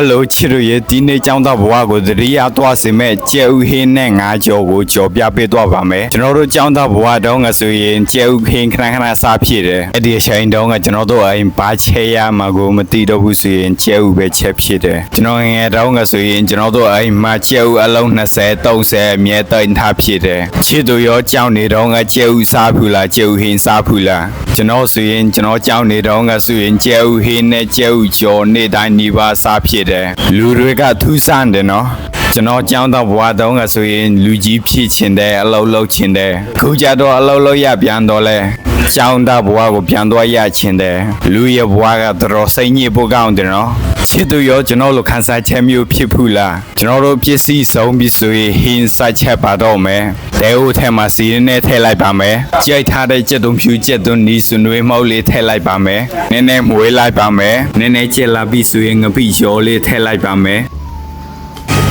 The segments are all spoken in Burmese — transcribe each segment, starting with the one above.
Hello ချစ်တို့ရဲ့ဒီနေ့ကျောင်းသားဘဝကိုသတိရသွားစေမဲ့ကျဲဥဟင်းနဲ့ငါးကြော်ကိုကြော်ပြပေးသွားပါမယ်ကျွန်တော်တို့ကျောင်းသားဘဝတုန်းကဆိုရင်ကျဲဥဟင်းခဏခဏစားဖြစ်တယ်အဲ့ဒီအချိန်တုန်းကကျွန်တော်တို့အိမ်ဘာချဲရမှာကိုမသိတော့ဘူးဆိုရင်ကျဲဥပဲချက်ဖြစ်တယ်ကျွန်တော်ငယ်တုန်းကဆိုရင်ကျွန်တော်တို့အိမ်မှာကျဲဥအလုံး20 30အမြဲတိတ်ထားဖြစ်တယ်ချစ်တို့ရောကျောင်းနေတုန်းကကျဲဥစားဘူးလားကျဲဥဟင်းစားဘူးလားကျွန်တော်ဆိုရင်ကျွန်တော်ကျောင်းနေတုန်းကဆိုရင်ကျဲဥဟင်းနဲ့ကျဲဥကြော်နေ့တိုင်းနေပါစားဖြစ်တယ်လူတွေကထူးဆန်းတယ်နော်ကျွန်တော်ကျောင်းသားဘဝတုန်းကဆိုရင်လူကြီးဖြစ်ချင်တယ်အလုပ်လုပ်ချင်တယ်ခုကြတော့အလုပ်လုပ်ရပြန်တော့လဲကျောင်းသားဘဝကိုပြန်သွားရချင်တယ်လူရဲ့ဘဝကတော်စိတ်ညစ်ဖို့ကောင်းတယ်နော်ချစ်သူရောကျွန်တော်လိုခန်းစားချက်မျိုးဖြစ်ဘူးလားကျွန်တော်တို့ပစ္စည်းဆုံးပြီးဆိုရင်ဟင်းစားချက်ပါတော့မယ်တဲဦးထဲမှာစီးနဲ့ထည့်လိုက်ပါမယ်ကြိုက်ထားတဲ့ကြက်သွန်ဖြူကြက်သွန်နီးစွနွေးမောက်လေးထည့်လိုက်ပါမယ်နည်းနည်းမွေးလိုက်ပါမယ်နည်းနည်းကြက်လာပြီးဆိုရင်ငပိရောလေးထည့်လိုက်ပါမယ်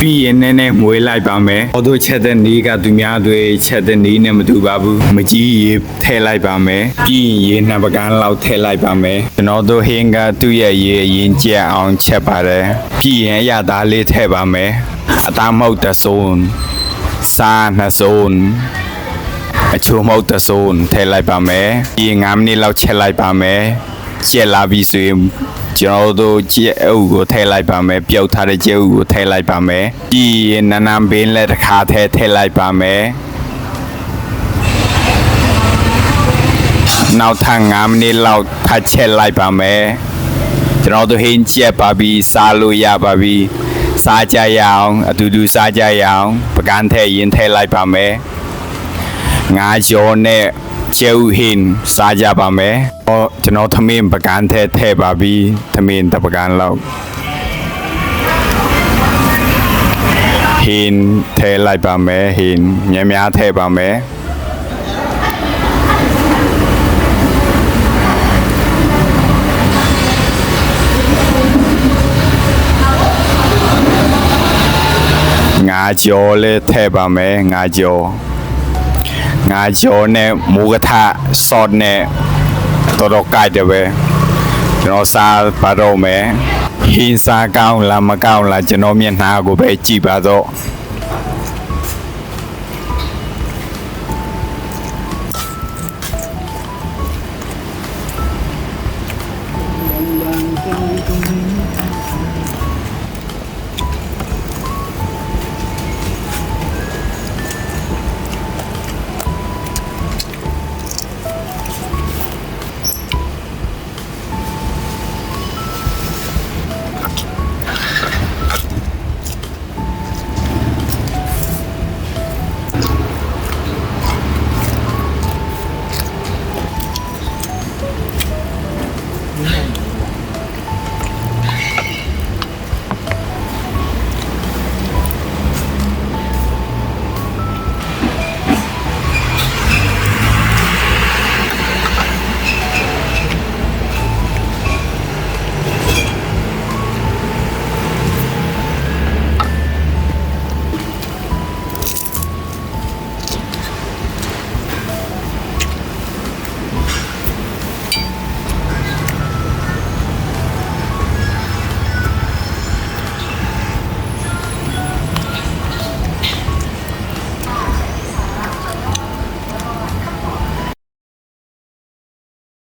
ပြီးရင်နည်းနည်းမွေးလိုက်ပါမယ်။ဟောတို့ချက်တဲ့နီးကသူများတွေချက်တဲ့နီးနဲ့မတူပါဘူး။မကြီးရေထည့်လိုက်ပါမယ်။ပြီးရင်ရေနှစ်ပကန်းလောက်ထည့်လိုက်ပါမယ်။ကျွန်တော်တို့ဟင်းကသူ့ရဲ့ရေအရင်ကြက်အောင်ချက်ပါတယ်။ပြီးရင်ရသားလေးထည့်ပါမယ်။အသားမဟုတ်တစုံစားနှစ်စုံအချိုမဟုတ်တစုံထည့်လိုက်ပါမယ်။ပြီးရင်9မိနစ်လောက်ချက်လိုက်ပါမယ်။ချက်လာပြီးဆိုရင်ကျွန်တော်တို့ကြက်ဥကိုထည့်လိုက်ပါမယ်ပြုတ်ထားတဲ့ကြက်ဥကိုထည့်လိုက်ပါမယ်ပြီးရင်နနဘင်းလက်တစ်ခါထည့်လိုက်ပါမယ်နောက်ထပ်9မိနစ်လောက်ထပ်ချက်လိုက်ပါမယ်ကျွန်တော်တို့ဟင်းချက်ပါပြီးစားလို့ရပါပြီစားကြရအောင်အတူတူစားကြရအောင်ပကန်းထည့်ရင်ထည့်လိုက်ပါမယ်ငါးကြောနဲ့ကျဲဥဟင်းစားကြပါမယ်ကျွန်တော်သမင်းပကန်းထဲပါပြီသမင်းတပကန်းလောက်ဟင်းထဲလိုက်ပါမယ်ဟင်းများထဲပါမယ်ငါးကြောလေးထဲပါမယ်ငါးကြောနဲ့မူကထဆော့နဲ့တော်ကြိုက်တယ်ပဲကျွန်တော်စားပါတော့မယ်ဟင်းစားကောင်းလားမကောင်းလားကျွန်တော်မျက်နှာကိုပဲကြည့်ပါတော့